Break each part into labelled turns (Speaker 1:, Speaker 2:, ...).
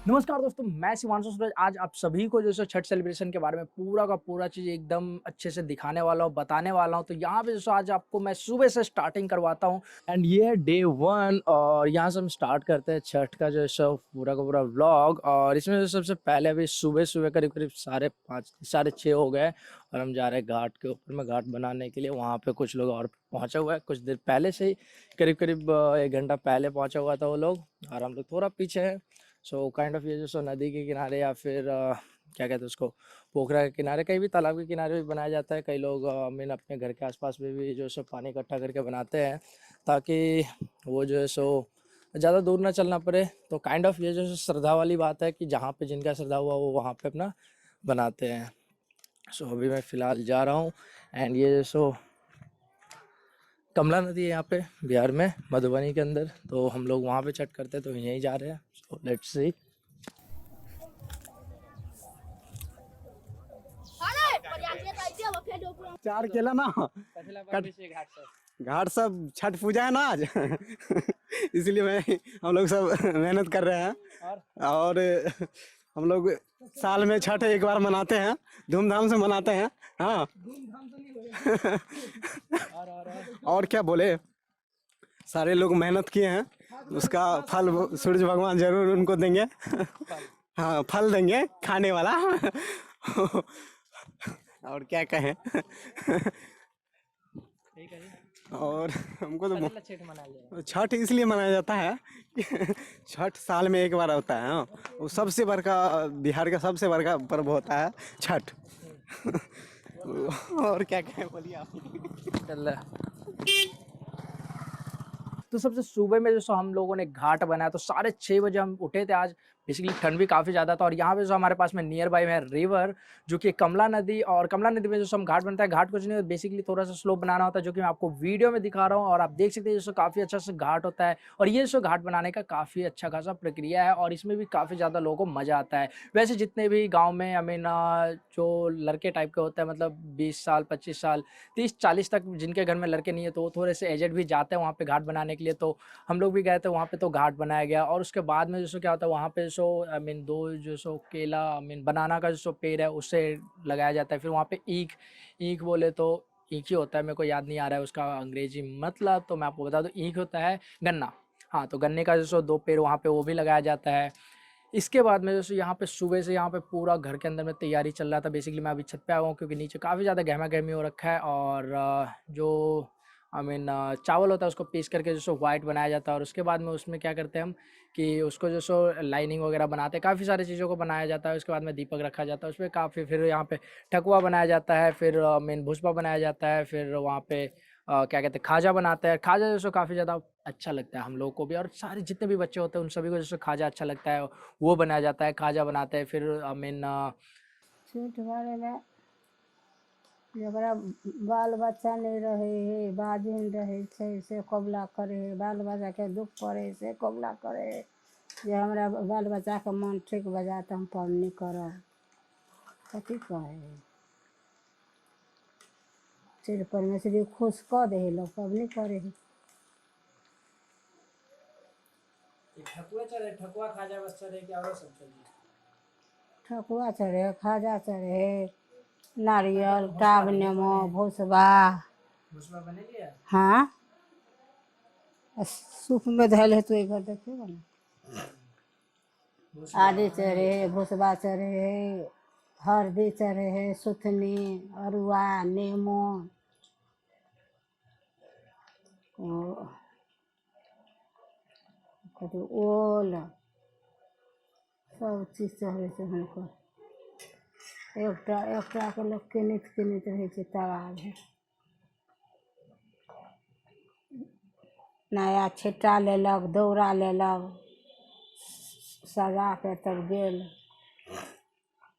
Speaker 1: नमस्कार दोस्तों, मैं शिवांशु सूरज। आज आप सभी को जो है छठ सेलिब्रेशन के बारे में पूरा का पूरा चीज़ एकदम अच्छे से दिखाने वाला हूँ, बताने वाला हूँ। तो यहाँ पे जो आज आपको मैं सुबह से स्टार्टिंग करवाता हूँ एंड ये है डे 1 और यहाँ से हम स्टार्ट करते हैं छठ का जो है सो पूरा का पूरा व्लॉग। और इसमें जो सबसे पहले अभी सुबह-सुबह करीब-करीब 5:30 6:30 हो गए और हम जा रहे हैं घाट के ऊपर में घाट बनाने के लिए। वहाँ पे कुछ लोग और पहुँचा हुआ है, कुछ देर पहले से ही करीब-करीब 1 घंटा पहले पहुँचा हुआ था वो लोग और हम लोग थोड़ा पीछे हैं। सो काइंड ऑफ ये जो सो नदी के किनारे या फिर क्या कहते हैं उसको पोखरा के किनारे, कहीं भी तालाब के किनारे भी बनाया जाता है। कई लोग मीन अपने घर के आसपास में भी जो है सो पानी इकट्ठा करके बनाते हैं ताकि वो जो है सो ज़्यादा दूर ना चलना पड़े। तो काइंड ऑफ ये जो है श्रद्धा वाली बात है कि जहाँ पे जिनका श्रद्धा हुआ वो वहाँ पे अपना बनाते हैं। सो अभी मैं फ़िलहाल जा रहा हूँ एंड ये जो सो कमला नदी है यहाँ पे बिहार में मधुबनी के अंदर। तो हम लोग वहाँ पे छठ करते हैं तो यहीं जा रहे हैं। So let's see.
Speaker 2: चार केला ना कट घाट सब छठ पूजा है ना आज इसलिए हम लोग सब मेहनत कर रहे हैं और हम लोग साल में छठ एक बार मनाते हैं, धूमधाम से मनाते हैं। हाँ और क्या बोले, सारे लोग मेहनत किए हैं, उसका फल सूरज भगवान जरूर उनको देंगे। हाँ फल देंगे खाने वाला। और क्या कहें। और हमको तो छठ इसलिए मनाया जाता है कि छठ साल में एक बार होता है। हाँ वो सबसे बड़का बिहार का सबसे बड़का पर्व होता है छठ। और क्या कहें बोलिए आप।
Speaker 1: चल तो सबसे सुबह में जो सो हम लोगों ने घाट बनाया तो 6:30 बजे हम उठे थे। आज बेसिकली ठंड भी काफ़ी ज़्यादा था और यहाँ पे जो हमारे पास में नियर बाय है रिवर जो कि कमला नदी। और कमला नदी में जो हम घाट बनता है, घाट कुछ नहीं बेसिकली थोड़ा सा स्लोप बनाना होता है जो कि मैं आपको वीडियो में दिखा रहा हूँ और आप देख सकते हैं जैसे काफ़ी अच्छा से घाट होता है। और ये जो घाट बनाने का काफ़ी अच्छा खासा प्रक्रिया है और इसमें भी काफ़ी ज़्यादा लोगों को मज़ा आता है। वैसे जितने भी गाँव में आई मीन जो लड़के टाइप के होते हैं, मतलब 20 साल 25 साल 30-40 तक जिनके घर में लड़के नहीं है तो वो थोड़े से एजेड भी जाते हैं वहाँ पे घाट बनाने के लिए। तो हम लोग भी गए थे वहाँ पे तो घाट बनाया गया और उसके बाद में जो सो क्या होता है वहाँ पे सो आई मीन 2 जो सो केला आई मीन बनाना का जो सो पेड़ है उससे लगाया जाता है। फिर वहाँ पे ईख ईख बोले तो ईख ही होता है, मेरे को याद नहीं आ रहा है उसका अंग्रेजी मतलब, तो मैं आपको बता दूँ ईख होता है गन्ना। हाँ तो गन्ने का जो सो 2 पेड़ वहाँ पे वो भी लगाया जाता है। इसके बाद में जैसे यहाँ पे सुबह से यहाँ पे पूरा घर के अंदर में तैयारी चल रहा था। बेसिकली मैं अभी छत पे आया हूँ क्योंकि नीचे काफ़ी ज़्यादा गहमा-गहमी हो रखा है। और जो आई मीन चावल होता है उसको पीस करके जो सो व्हाइट बनाया जाता है और उसके बाद में उसमें क्या करते हैं हम कि उसको जो सो लाइनिंग वगैरह बनाते हैं, काफ़ी सारी चीज़ों को बनाया जाता है। उसके बाद में दीपक रखा जाता है उसमें काफ़ी, फिर यहाँ पे ठकुआ बनाया जाता है, फिर मेन भुसबा बनाया जाता है, फिर वहाँ पे क्या कहते हैं खाजा बनाते हैं। खाजा जो सो काफ़ी ज़्यादा अच्छा लगता है हम लोगों को भी और सारे जितने भी बच्चे होते हैं उन सभी को जैसे खाजा अच्छा लगता है वो बनाया जाता है, खाजा बनाते हैं। फिर आई मीन
Speaker 3: छठ बारे में जकरा बाल बच्चा नहीं रहे है, बाजिन रहे छै से कबूला करे है, बाल बच्चा के दुख पड़े से कबूला करे है जे हमरा बाल बच्चा के मन ठीक बजा तऽ हम पबनी करब। कथी कहे है, सिर परमेश्वरी खुश कऽ दे है, लोग पबनी करे है।
Speaker 1: ठकुआ चढ़े, ठकुआ खाजा बस चढ़े कि और सब चढ़े?
Speaker 3: ठकुआ चढ़े, खाजा चढ़े, नारियल टाब नेमो भुसबा।
Speaker 1: भुसबा बने लिया?
Speaker 3: हाँ सूप में धैल है तो एक बार देखिएगा ना। आदि चढ़े है, भुसबा चढ़े है, हल्दी चढ़े है, सुथनी अरुआ नेमो कथी ओल सब चीज चढ़े छै हुनकर। एकटा के लोग किनित किनित रहे छै तवार है। नया छिट्टा लेलक, दौरा लेलक, सजा के तब गेल।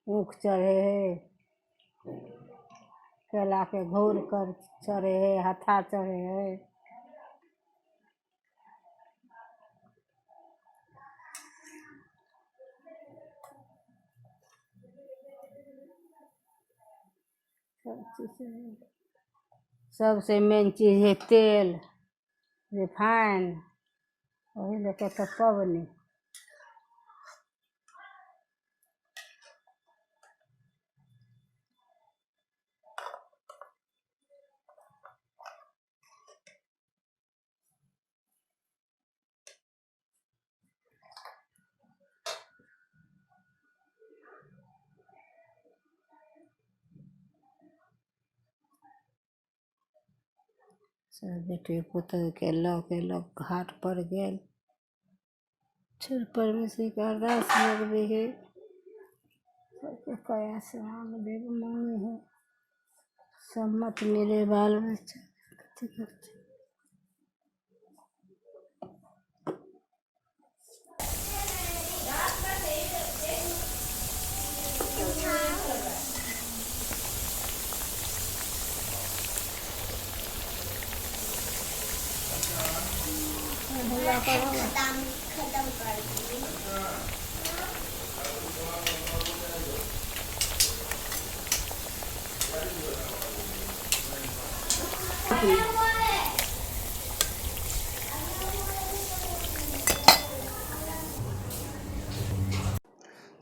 Speaker 3: ऊख चढ़े है, केला के घौर कर चढ़े है, हथा चढ़े है। सब चीज चढ़े। सबसे मेन चीज है तेल रिफाइन, वही लेके तो पबनी। सब बेटे पुत्र के लग घाट पर गेल। छठ परमेश्वरी का अरदास लग भी है, सबके कया से मांग देव मांगे है, सम्मत मेरे बाल बच्चा कथी करते।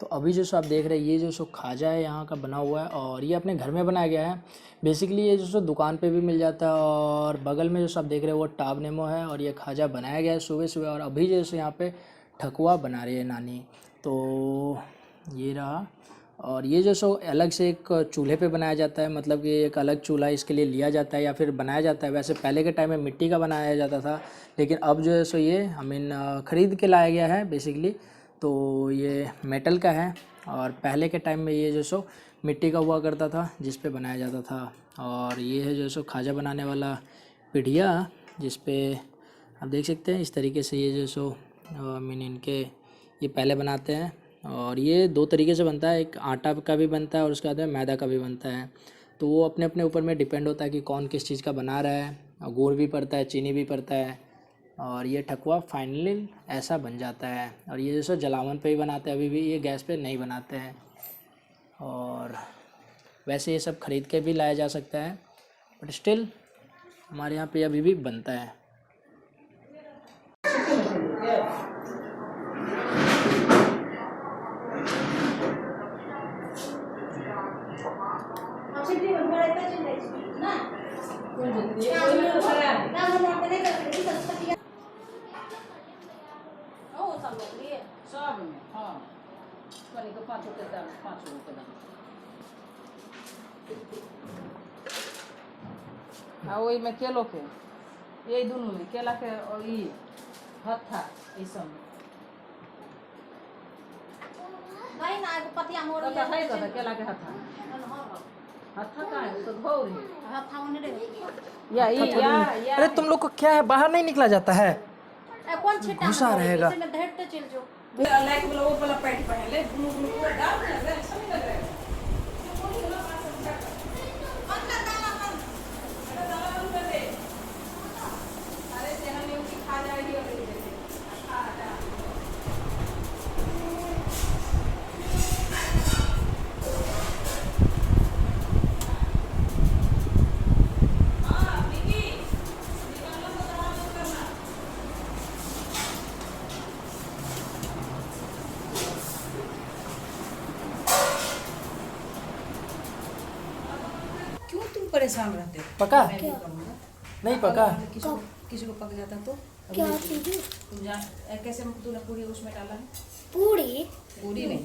Speaker 1: तो अभी जो सो आप देख रहे हैं ये जो सो खाजा है यहाँ का बना हुआ है और ये अपने घर में बनाया गया है। बेसिकली ये जो सो दुकान पे भी मिल जाता है और बगल में जो सो आप देख रहे हैं वो टाब नेमो है और ये खाजा बनाया गया है सुबह सुबह। और अभी जैसे यहाँ पे ठकुआ बना रही है नानी, तो ये रहा। और ये जो सो अलग से एक चूल्हे पे बनाया जाता है, मतलब कि एक अलग चूल्हा इसके लिए लिया जाता है या फिर बनाया जाता है। वैसे पहले के टाइम में मिट्टी का बनाया जाता था, लेकिन अब जो है सो ये ख़रीद के लाया गया है बेसिकली। तो ये मेटल का है और पहले के टाइम में ये जो सो मिट्टी का हुआ करता था जिस पे बनाया जाता था। और ये है जो सो खाजा बनाने वाला पीढ़िया, जिस पे आप देख सकते हैं इस तरीके से ये जो सो इनके ये पहले बनाते हैं। और ये दो तरीके से बनता है, एक आटा का भी बनता है और उसके बाद में मैदा का भी बनता है। तो वो अपने अपने ऊपर में डिपेंड होता है कि कौन किस चीज़ का बना रहा है। और गुड़ भी पड़ता है, चीनी भी पड़ता है और ये ठकुआ फाइनली ऐसा बन जाता है। और ये जैसे जलावन पे ही बनाते हैं, अभी भी ये गैस पे नहीं बनाते हैं। और वैसे ये सब ख़रीद के भी लाया जा सकता है, बट स्टिल हमारे यहाँ पे अभी भी बनता है।
Speaker 4: आ ओहि में केलो के यही दोनों में केला के और ई हत्था ई सब
Speaker 5: नहीं ना एगो पतिया मोड़
Speaker 4: तो है तो केला के हत्था हत्था का है तो घोर है
Speaker 5: हत्था ओने रे
Speaker 4: या या
Speaker 1: अरे तुम लोग को क्या है, बाहर नहीं निकला जाता है?
Speaker 5: ए कौन छिटा
Speaker 1: घुसा रहेगा।
Speaker 5: इसमें धरते चल जो
Speaker 4: लाइक वाला वो वाला पैंट पहन ले ब्लू ब्लू पूरा डाल दे समझ लग रहा है
Speaker 5: क्यों तुम परेशान रहते हो?
Speaker 1: पका नहीं पका?
Speaker 5: किसी को पक जाता तो
Speaker 3: क्या चीज़?
Speaker 5: तुम जा कैसे तूने पूरी उसमें डाला है?
Speaker 3: पूरी
Speaker 5: पूरी नहीं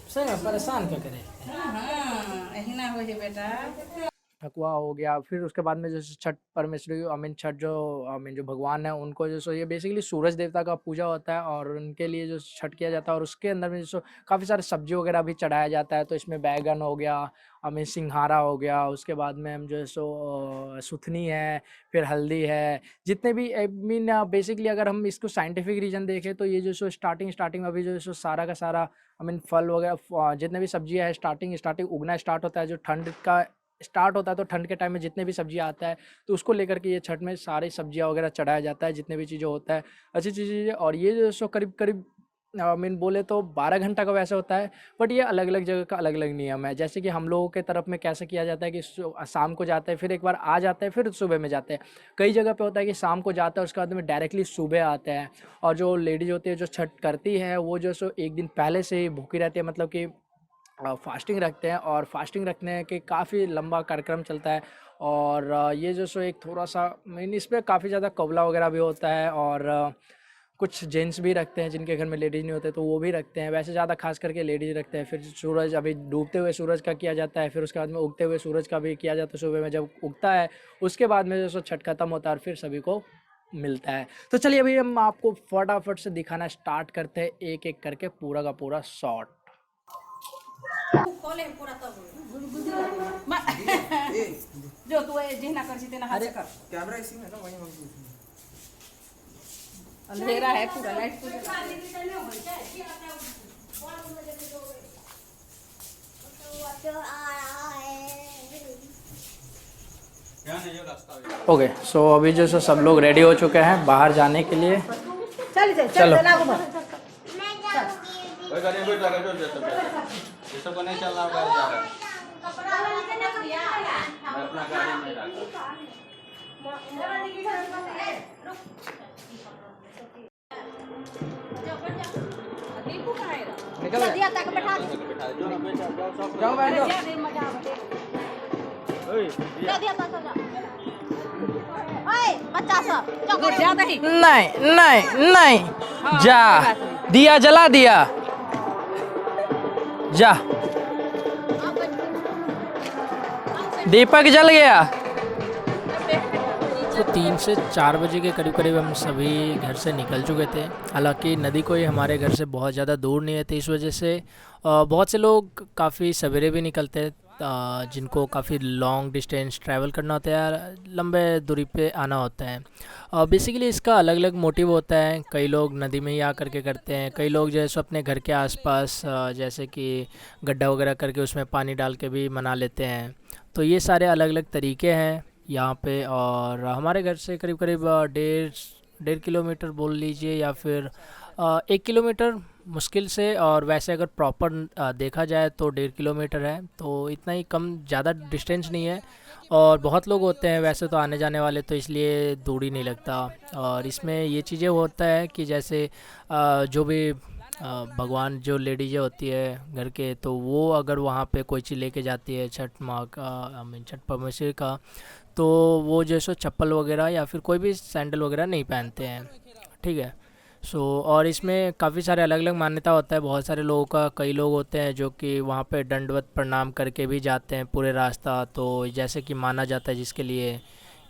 Speaker 1: सही में परेशान क्या करे।
Speaker 5: ना हो बेटा
Speaker 1: ठकुआ हो गया, फिर उसके बाद में जैसे छठ परमेश्वरी छठ जो जो भगवान है उनको जो सो ये बेसिकली सूरज देवता का पूजा होता है और उनके लिए जो छठ किया जाता है। और उसके अंदर में जो काफ़ी सारे सब्जी वगैरह भी चढ़ाया जाता है। तो इसमें बैगन हो गया, सिंघारा हो गया, उसके बाद में हम जो है सो सुथनी है, फिर हल्दी है, जितने भी बेसिकली अगर हम इसको साइंटिफिक रीजन देखें तो ये जो सो स्टार्टिंग में अभी जो है सो सारा का सारा फल वगैरह जितने भी सब्जियां है स्टार्टिंग उगना स्टार्ट होता है। जो ठंड का स्टार्ट होता है तो ठंड के टाइम में जितने भी सब्जियां आता है तो उसको लेकर के ये छठ में सारी सब्जियां वगैरह चढ़ाया जाता है, जितने भी चीज़ें होता है अच्छी चीज़ें। और ये जो सो करीब बोले तो 12 घंटा का वैसे होता है, बट ये अलग अलग जगह का अलग अलग नियम है। जैसे कि हम लोगों के तरफ में कैसे किया जाता है कि शाम को जाते हैं, फिर एक बार आ जाते हैं, फिर सुबह में जाते हैं। कई जगह पे होता है कि शाम को जाता है उसके बाद में डायरेक्टली सुबह आते हैं। और जो लेडीज होती है जो छठ करती है वो जो सो एक दिन पहले से ही भूखी रहती है, मतलब कि फास्टिंग रखते हैं और फास्टिंग रखने के काफ़ी लंबा कार्यक्रम चलता है। और ये जो सो एक थोड़ा सा मीन इसमें काफ़ी ज़्यादा कबला वगैरह भी होता है और कुछ जेंट्स भी रखते हैं जिनके घर में लेडीज़ नहीं होते तो वो भी रखते हैं। वैसे ज़्यादा खास करके लेडीज़ रखते हैं। फिर सूरज अभी डूबते हुए सूरज का किया जाता है, फिर उसके बाद में उगते हुए सूरज का भी किया जाता है। सुबह में जब उगता है उसके बाद में जो सो छठ खत्म होता है और फिर सभी को मिलता है। तो चलिए अभी हम आपको फटाफट से दिखाना स्टार्ट करते हैं एक एक करके पूरा का पूरा शॉट।
Speaker 5: खोले पूरा तब जो तू जितना कर सी तेना हाथ से कर।
Speaker 2: कैमरा इसी में ना, वही हम
Speaker 5: अंधेरा है पूरा, लाइट पूरा।
Speaker 1: ओके सो अभी जो सो सब लोग रेडी हो चुके हैं बाहर जाने के लिए। चलो
Speaker 2: नहीं चलना
Speaker 5: दीपू का है
Speaker 1: निकल गए। जाओ बैठ जाओ।
Speaker 5: ज्यादा ही
Speaker 1: नहीं नहीं नहीं जा दिया जला दिया जा दीपक जल गया। तो 3 से 4 बजे के करीब करीब हम सभी घर से निकल चुके थे। हालांकि नदी कोई हमारे घर से बहुत ज़्यादा दूर नहीं है, तो इस वजह से बहुत से लोग काफ़ी सवेरे भी निकलते हैं जिनको काफ़ी लॉन्ग डिस्टेंस ट्रैवल करना होता है, लंबे दूरी पे आना होता है। बेसिकली इसका अलग अलग मोटिव होता है। कई लोग नदी में ही आ करके करते हैं, कई लोग जैसे अपने घर के आसपास जैसे कि गड्ढा वगैरह करके उसमें पानी डाल के भी मना लेते हैं। तो ये सारे अलग अलग तरीके हैं यहाँ पे। और हमारे घर से करीब करीब 1.5 किलोमीटर बोल लीजिए या फिर 1 किलोमीटर मुश्किल से, और वैसे अगर प्रॉपर देखा जाए तो 1.5 किलोमीटर है। तो इतना ही कम, ज़्यादा डिस्टेंस नहीं है। और बहुत लोग होते हैं वैसे तो आने जाने वाले, तो इसलिए दूरी नहीं लगता। और इसमें ये चीज़ें होता है कि जैसे जो भी भगवान जो लेडीज़ें होती है घर के, तो वो अगर वहाँ पे कोई चीज़ लेके जाती है छठ माँ का, छठ परमेश्वरी का, तो वो जैसे चप्पल वगैरह या फिर कोई भी सैंडल वगैरह नहीं पहनते हैं। ठीक है। और इसमें काफ़ी सारे अलग अलग मान्यता होता है बहुत सारे लोगों का। कई लोग होते हैं जो कि वहाँ पे दंडवत प्रणाम करके भी जाते हैं पूरे रास्ता। तो जैसे कि माना जाता है जिसके लिए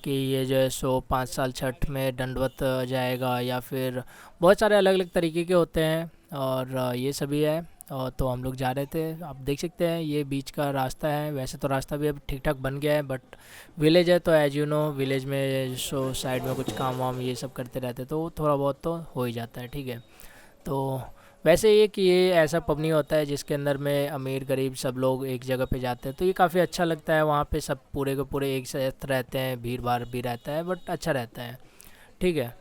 Speaker 1: कि ये जो है 5 साल छठ में दंडवत जाएगा, या फिर बहुत सारे अलग अलग तरीके के होते हैं। और ये सभी है। और तो हम लोग जा रहे थे, आप देख सकते हैं ये बीच का रास्ता है। वैसे तो रास्ता भी अब ठीक ठाक बन गया है, बट विलेज है तो एज यू नो विलेज में साइड में कुछ काम वाम ये सब करते रहते, तो थोड़ा बहुत तो हो ही जाता है। ठीक है। तो वैसे ये कि ये ऐसा पबनी होता है जिसके अंदर में अमीर गरीब सब लोग एक जगह पे जाते हैं, तो ये काफ़ी अच्छा लगता है। वहाँ पे सब पूरे के पूरे एक साथ रहते हैं, भीड़ भाड़ भी रहता है, बट अच्छा रहता है। ठीक है।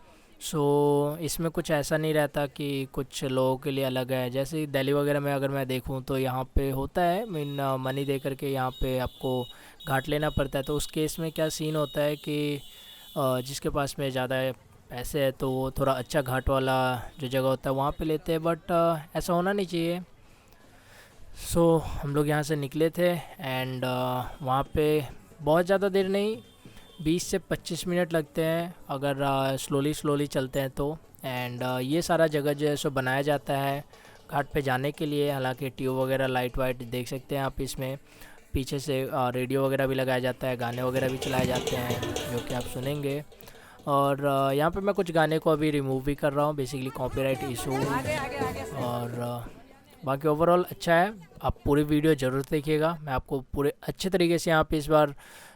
Speaker 1: इसमें कुछ ऐसा नहीं रहता कि कुछ लोगों के लिए अलग है। जैसे दिल्ली वगैरह में अगर मैं देखूं तो यहाँ पे होता है, मीन मनी दे करके यहाँ पे आपको घाट लेना पड़ता है। तो उस केस में क्या सीन होता है कि जिसके पास में ज़्यादा पैसे है तो वो थोड़ा अच्छा घाट वाला जो जगह होता है वहाँ पे लेते हैं, बट ऐसा होना नहीं चाहिए। हम लोग यहाँ से निकले थे एंड वहाँ पे बहुत ज़्यादा देर नहीं, 20 से 25 मिनट लगते हैं अगर स्लोली चलते हैं तो। एंड ये सारा जगह जो है बनाया जाता है घाट पे जाने के लिए। हालांकि ट्यूब वगैरह लाइट वाइट देख सकते हैं आप, इसमें पीछे से रेडियो वगैरह भी लगाया जाता है, गाने वगैरह भी चलाए जाते हैं जो कि आप सुनेंगे। और यहाँ पे मैं कुछ गाने को अभी रिमूव भी कर रहा हूँ, बेसिकली कॉपीराइट इशू। और बाकी ओवरऑल अच्छा है। आप पूरी वीडियो ज़रूर देखिएगा। मैं आपको पूरे अच्छे तरीके से यहाँ पे इस बार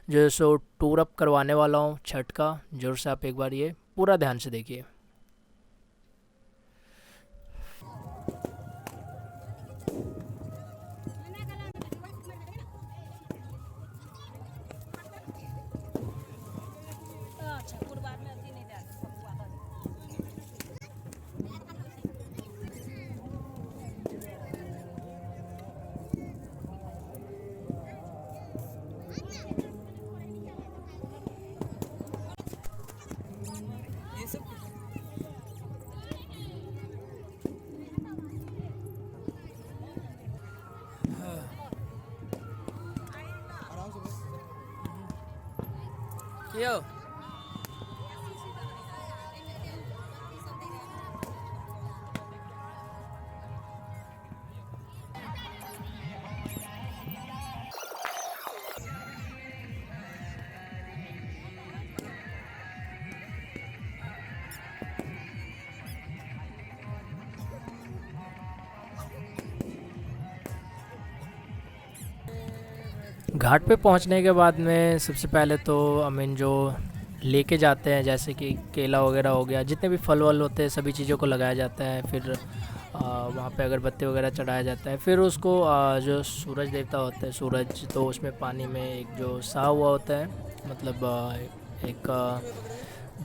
Speaker 1: जो टूर अप करवाने वाला हूँ छठ का। ज़रूर से आप एक बार ये पूरा ध्यान से देखिए। यो घाट पे पहुंचने के बाद में सबसे पहले तो जो लेके जाते हैं जैसे कि केला वगैरह हो गया, जितने भी फल वल होते हैं सभी चीज़ों को लगाया जाता है। फिर वहाँ पे अगरबत्ती वगैरह चढ़ाया जाता है। फिर उसको जो सूरज देवता होते हैं, सूरज, तो उसमें पानी में एक जो सा हुआ होता है, मतलब एक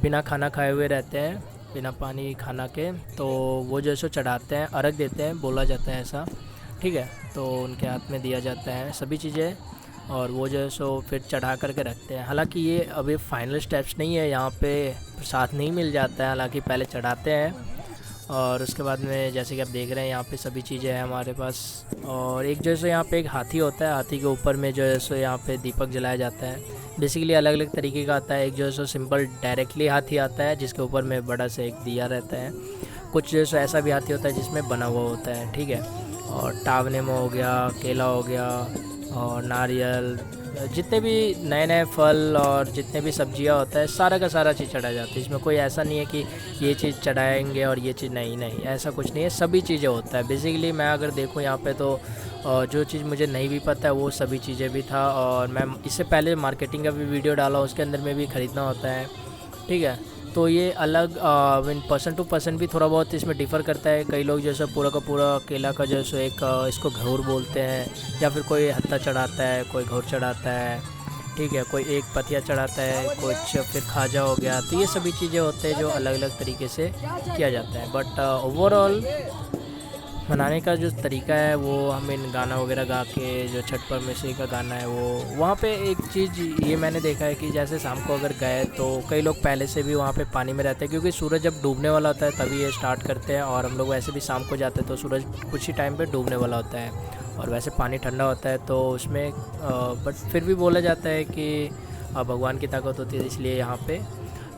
Speaker 1: बिना खाना खाए हुए रहते हैं, बिना पानी खाना के, तो वो जो सो चढ़ाते हैं, अर्घ देते हैं, बोला जाता है ऐसा, ठीक है। तो उनके हाथ में दिया जाता है सभी चीज़ें, और वो जो है सो फिर चढ़ा करके रखते हैं। हालांकि ये अभी फाइनल स्टेप्स नहीं है, यहाँ पे प्रसाद नहीं मिल जाता है, हालांकि पहले चढ़ाते हैं और उसके बाद में जैसे कि आप देख रहे हैं यहाँ पे सभी चीज़ें हैं हमारे पास। और एक जो है सो यहाँ पे एक हाथी होता है, हाथी के ऊपर में जो है सो यहाँ पे दीपक जलाया जाता है। बेसिकली अलग अलग तरीके का आता है। एक जो है सो सिंपल डायरेक्टली हाथी आता है जिसके ऊपर में बड़ा सा एक दिया रहता है। कुछ जो है सो ऐसा भी हाथी होता है जिसमें बना हुआ होता है, ठीक है। और टावने में हो गया, केला हो गया और नारियल, जितने भी नए नए फल और जितने भी सब्जियां होता है सारा का सारा चीज़ चढ़ाया जाता है। इसमें कोई ऐसा नहीं है कि ये चीज़ चढ़ाएंगे और ये चीज़ नहीं, ऐसा कुछ नहीं है, सभी चीज़ें होता है। बेसिकली मैं अगर देखूँ यहाँ पे तो जो चीज़ मुझे नहीं भी पता है वो सभी चीज़ें भी था। और मैं इससे पहले मार्केटिंग का भी वीडियो डाला, उसके अंदर में भी ख़रीदना होता है, ठीक है। तो ये अलग पर्सन टू पर्सन भी थोड़ा बहुत इसमें डिफ़र करता है। कई लोग जैसे पूरा का पूरा केला का जैसे एक इसको घौर बोलते हैं, या फिर कोई हत्ता चढ़ाता है, कोई घौर चढ़ाता है, ठीक है, कोई एक पतिया चढ़ाता है, कुछ फिर खाजा हो गया। तो ये सभी चीज़ें होते हैं जो अलग अलग तरीके से किया जाता है। बट ओवरऑल मनाने का जो तरीका है वो हम इन गाना वगैरह गा के, जो छठ परमेश्वरी का गाना है वो, वहाँ पे एक चीज़ ये मैंने देखा है कि जैसे शाम को अगर गए तो कई लोग पहले से भी वहाँ पे पानी में रहते हैं, क्योंकि सूरज जब डूबने वाला होता है तभी ये स्टार्ट करते हैं। और हम लोग वैसे भी शाम को जाते हैं तो सूरज कुछ ही टाइम पे डूबने वाला होता है, और वैसे पानी ठंडा होता है तो उसमें बट फिर भी बोला जाता है कि भगवान की ताकत होती है, इसलिए यहाँ पे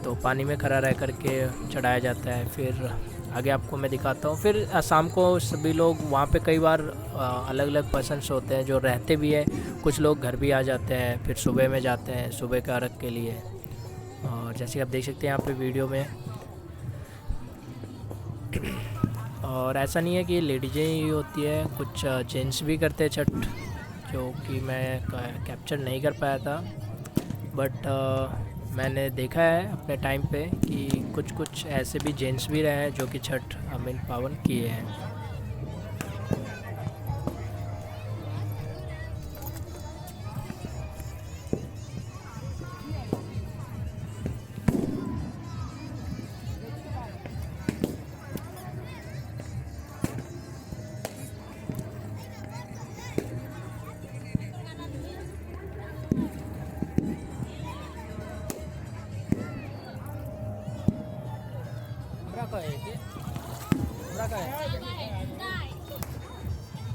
Speaker 1: तो पानी में खड़ा रह करके चढ़ाया जाता है। फिर आगे आपको मैं दिखाता हूँ। फिर शाम को सभी लोग वहाँ पे कई बार अलग अलग पर्सन्स होते हैं जो रहते भी हैं, कुछ लोग घर भी आ जाते हैं, फिर सुबह में जाते हैं सुबह के अर्घ के लिए। और जैसे कि आप देख सकते हैं यहाँ पे वीडियो में, और ऐसा नहीं है कि लेडीज़ें ही होती है, कुछ जेंट्स भी करते हैं छठ, जो कि मैं कैप्चर नहीं कर पाया था। बट मैंने देखा है अपने टाइम पे कि कुछ ऐसे भी जेंट्स भी रहे हैं जो कि छठ पावन किए हैं।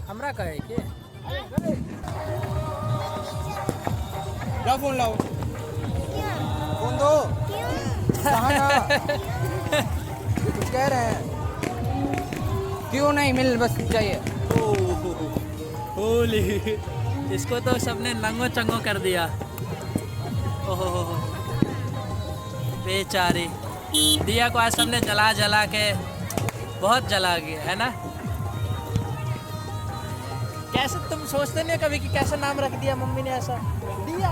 Speaker 1: हमरा का है कि
Speaker 2: लाओ फोन, लाओ फोन दो। कहाँ ना कुछ कह रहे हैं? क्यों नहीं मिल, बस चाहिए।
Speaker 1: होली, इसको तो सबने नंगो चंगो कर दिया। ओहो बेचारी, दिया को आज सबने जला जला के बहुत जला गया है ना। कैसे तुम सोचते नहीं कभी कि कैसा नाम रख दिया मम्मी ने ऐसा? दिया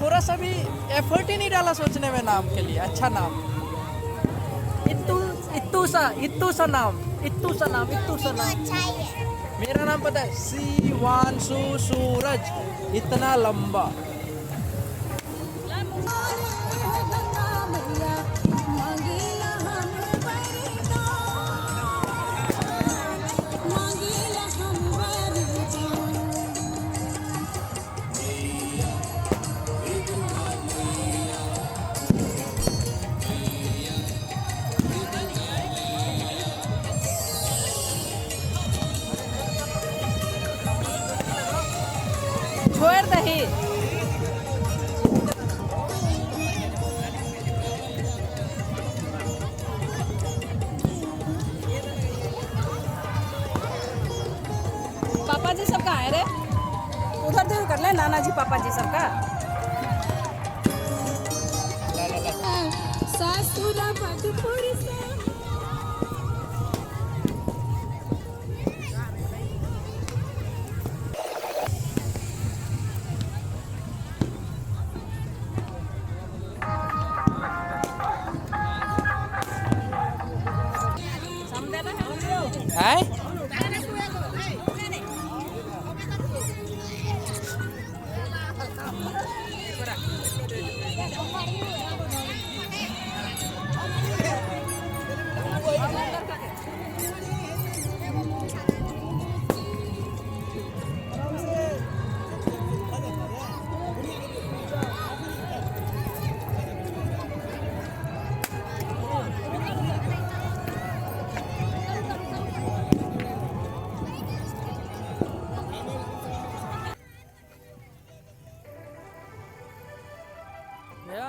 Speaker 1: थोड़ा सा भी एफर्ट ही नहीं डाला सोचने में नाम के लिए, अच्छा नाम। इत्तू सा नाम। मेरा नाम पता है, शिवांशु सूरज, इतना लंबा।
Speaker 5: छोड़ दही। पापा जी सब कहाँ है रे? उधर देर कर ले नाना जी पापा जी सब का।
Speaker 1: है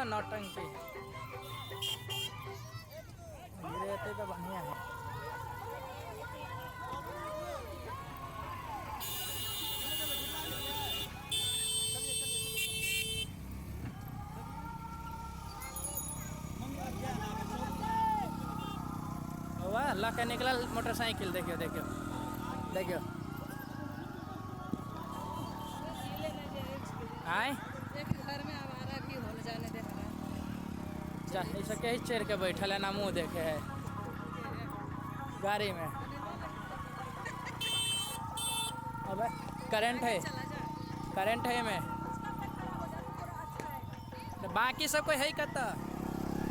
Speaker 1: नौटंकी रहते तो बढ़िया है। वाह अल्लाह का निकला मोटरसाइकिल, देखियो देखियो देखियो। आए
Speaker 5: घर में आवारा भी हो जाने दे रहा है।
Speaker 1: ऐसा कहीं चढ़ के बैठल है ना, मुँह देखे है गाड़ी में। अब करंट है में तो बाकी सब कोई है ही करता।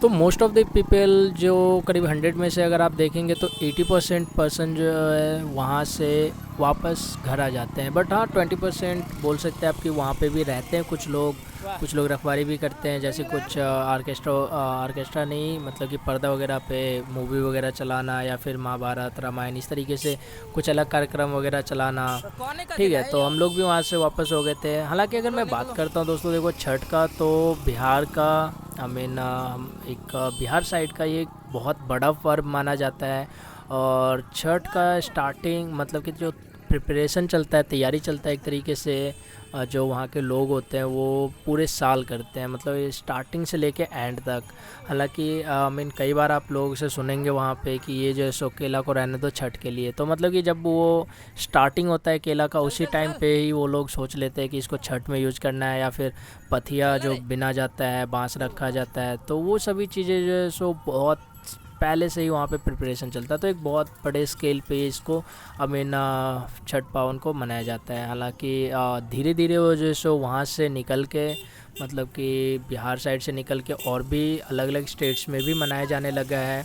Speaker 1: तो मोस्ट ऑफ द पीपल जो करीब 100 में से अगर आप देखेंगे तो 80% पर्सन जो है वहाँ से वापस घर आ जाते हैं। बट हाँ 20% बोल सकते हैं आपकी वहाँ पे भी रहते हैं कुछ लोग रखवाली भी करते हैं, जैसे कुछ ऑर्केस्ट्रा नहीं मतलब कि पर्दा वगैरह पे मूवी वगैरह चलाना या फिर महाभारत रामायण इस तरीके से कुछ अलग कार्यक्रम वगैरह चलाना। ठीक है, तो हम लोग भी वहाँ से वापस हो गए थे। हालांकि अगर मैं बात करता हूँ दोस्तों देखो छठ का, तो बिहार का एक बिहार साइड का ये एक बहुत बड़ा पर्व माना जाता है। और छठ का स्टार्टिंग मतलब कि जो प्रिपरेशन चलता है, तैयारी चलता है एक तरीके से, जो वहाँ के लोग होते हैं वो पूरे साल करते हैं, मतलब स्टार्टिंग से लेके एंड तक। हालांकि कई बार आप लोगों से सुनेंगे वहाँ पे कि ये जो है सो केला को रहने दो छठ के लिए। तो मतलब कि जब वो स्टार्टिंग होता है केला का उसी टाइम पे ही वो लोग सोच लेते हैं कि इसको छठ में यूज़ करना है, या फिर पथिया जो बिना जाता है, बांस रखा जाता है, तो वो सभी चीज़ें जो है सो बहुत पहले से ही वहाँ पे प्रिपरेशन चलता है। तो एक बहुत बड़े स्केल पे इसको छठ पावन को मनाया जाता है। हालांकि धीरे धीरे वो जो है सो वहाँ से निकल के मतलब कि बिहार साइड से निकल के और भी अलग अलग स्टेट्स में भी मनाया जाने लगा है।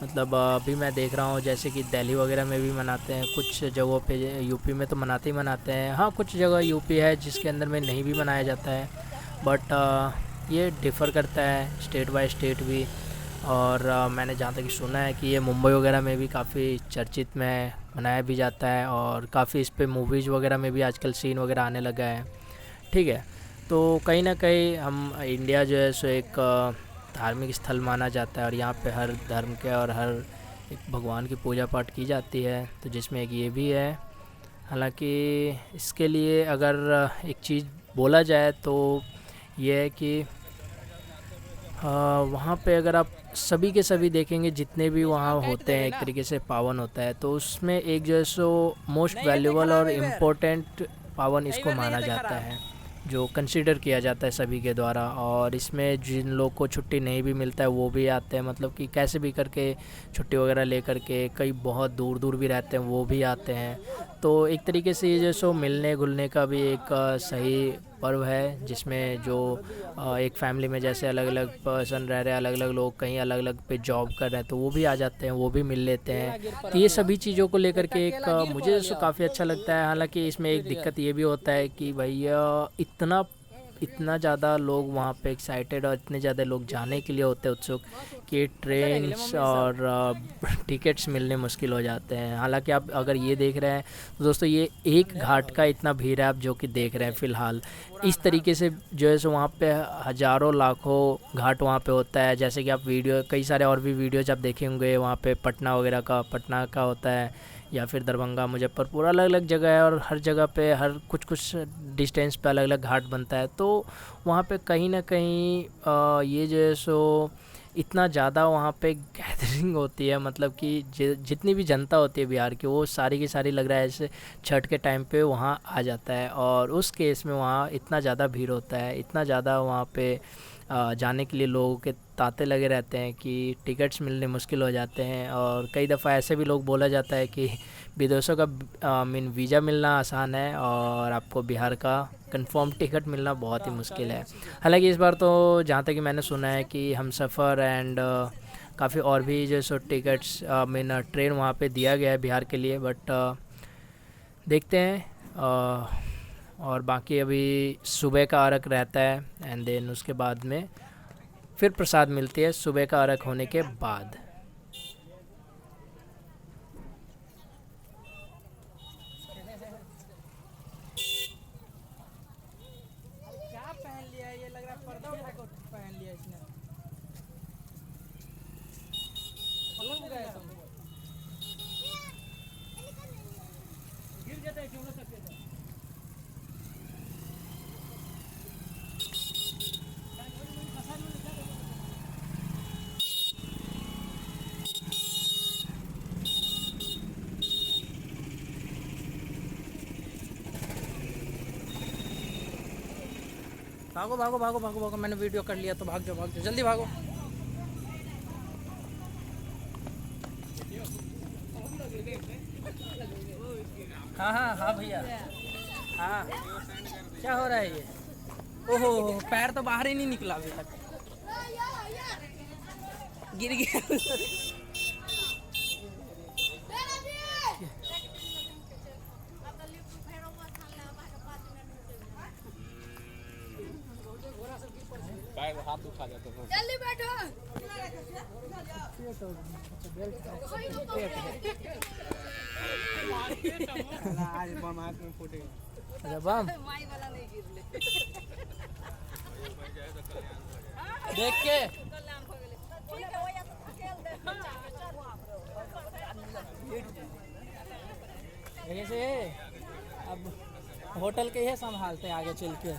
Speaker 1: मतलब अभी मैं देख रहा हूँ जैसे कि दिल्ली वगैरह में भी मनाते हैं, कुछ जगहों पे यूपी में तो मनाते ही मनाते हैं। हाँ कुछ जगह यूपी है जिसके अंदर में नहीं भी मनाया जाता है, बट ये डिफ़र करता है स्टेट बाय स्टेट भी। और मैंने जहाँ तक सुना है कि ये मुंबई वगैरह में भी काफ़ी चर्चित में मनाया भी जाता है, और काफ़ी इस पे मूवीज़ वगैरह में भी आजकल सीन वगैरह आने लगा है। ठीक है, तो कहीं ना कहीं हम इंडिया जो है सो एक धार्मिक स्थल माना जाता है, और यहाँ पे हर धर्म के और हर एक भगवान की पूजा पाठ की जाती है, तो जिसमें एक ये भी है। हालांकि इसके लिए अगर एक चीज़ बोला जाए तो ये है कि वहाँ पे अगर आप सभी के सभी देखेंगे जितने भी वहाँ होते हैं एक तरीके से पावन होता है, तो उसमें एक जो है सो मोस्ट वैल्यूबल और इम्पोर्टेंट पावन इसको माना जाता है, जो कंसीडर किया जाता है सभी के द्वारा। और इसमें जिन लोग को छुट्टी नहीं भी मिलता है वो भी आते हैं, मतलब कि कैसे भी करके छुट्टी वगैरह ले करके, कई बहुत दूर दूर भी रहते हैं वो भी आते हैं। तो एक तरीके से ये जो सो मिलने घुलने का भी एक सही पर्व है, जिसमें जो एक फैमिली में जैसे अलग अलग पर्सन रह रहे हैं, अलग अलग लोग कहीं अलग अलग पे जॉब कर रहे हैं, तो वो भी आ जाते हैं, वो भी मिल लेते हैं। तो ये सभी चीज़ों को लेकर के एक मुझे जो काफ़ी अच्छा लगता है। हालांकि इसमें एक दिक्कत ये भी होता है कि भैया इतना ज़्यादा लोग वहाँ पे एक्साइटेड और इतने ज़्यादा लोग जाने के लिए होते हैं उत्सुक कि ट्रेन्स और टिकट्स मिलने मुश्किल हो जाते हैं। हालांकि आप अगर ये देख रहे हैं तो दोस्तों ये एक घाट का इतना भीड़ है आप जो कि देख रहे हैं फ़िलहाल। इस तरीके से जो है सो वहाँ पे हज़ारों लाखों घाट वहाँ पे होता है। जैसे कि आप कई सारे और भी वीडियोज आप देखे होंगे वहाँ पे पटना का होता है, या फिर दरभंगा, मुजफ्फरपुर, अलग अलग जगह है और हर जगह पे हर कुछ कुछ डिस्टेंस पे अलग अलग घाट बनता है। तो वहाँ पे कहीं ना कहीं ये जो है सो इतना ज़्यादा वहाँ पे गैदरिंग होती है, मतलब कि जितनी भी जनता होती है बिहार की, वो सारी की सारी लग रहा है जैसे छठ के टाइम पे वहाँ आ जाता है। और उस केस में वहाँ इतना ज़्यादा भीड़ होता है, इतना ज़्यादा वहाँ पे जाने के लिए लोगों के तांते लगे रहते हैं कि टिकट्स मिलने मुश्किल हो जाते हैं। और कई दफ़ा ऐसे भी लोग बोला जाता है कि विदेशों का वीज़ा मिलना आसान है और आपको बिहार का कंफर्म टिकट मिलना बहुत ही मुश्किल है। हालांकि इस बार तो जहाँ तक कि मैंने सुना है कि हमसफ़र एंड काफ़ी और भी जो सो टिकट्स ट्रेन वहाँ पे दिया गया है बिहार के लिए, बट देखते हैं। और बाकी अभी सुबह का अर्घ रहता है एंड देन उसके बाद में फिर प्रसाद मिलती है सुबह का अर्घ होने के बाद। क्या पहन लिया है? ये लग रहा है पर्दा उठा के पहन लिया इसने। पलंग गया तुम, गिर जाता है क्यों ना सकते। भागो भागो भागो भागो भागो, मैंने वीडियो कर लिया तो भाग जाओ जल्दी भागो। हाँ हाँ हाँ भैया, हाँ क्या हो रहा है ये? ओहो पैर तो बाहर ही नहीं निकला अभी तक, गिर गया। हाथ उठा जाता है। जल्दी बैठो। बम देख के ऐसे अब होटल के ही संभालते हैं आगे चल के,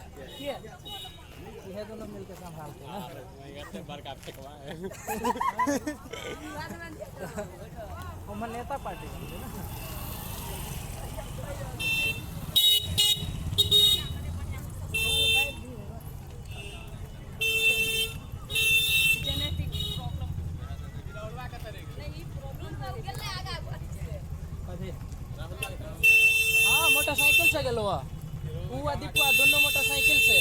Speaker 1: ये दोनों मिलकर संभालते हैं हम नेता पार्टी ना। हाँ मोटरसाइकिल से गलो हुआ दीपुआ, दोनों मोटरसाइकिल से,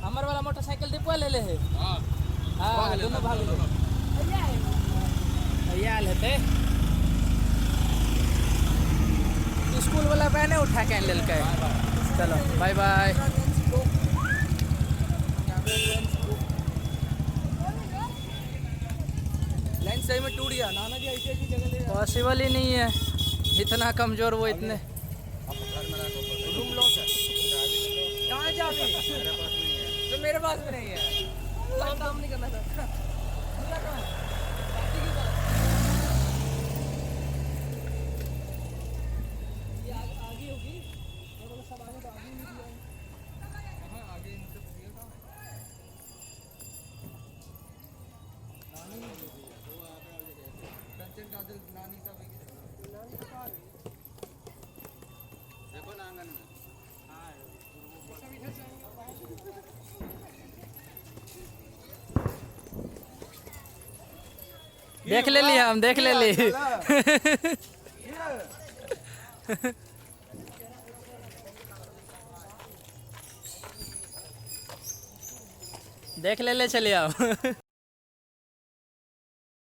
Speaker 1: हमारे वाला मोटरसाइकिल दीपुआ ले ले है। हाँ दोनों भाग लो, भैया लेते स्कूल वाला बहने उठा के ले के। चलो बाय बाय। लाइन सही में टूट गया नाना जी, ऐसे की जगह पॉसिबल ही नहीं है, इतना कमजोर वो इतने। रूम लॉक है, कहाँ जाओगे? तो मेरे पास भी नहीं है, काम नहीं करना था। आगे होगी सब आगे तो आगे नहीं दिया, आगे देखो ना आंगन में। देख ले लिया हम, देख ले ली। देख ले चलिए आओ।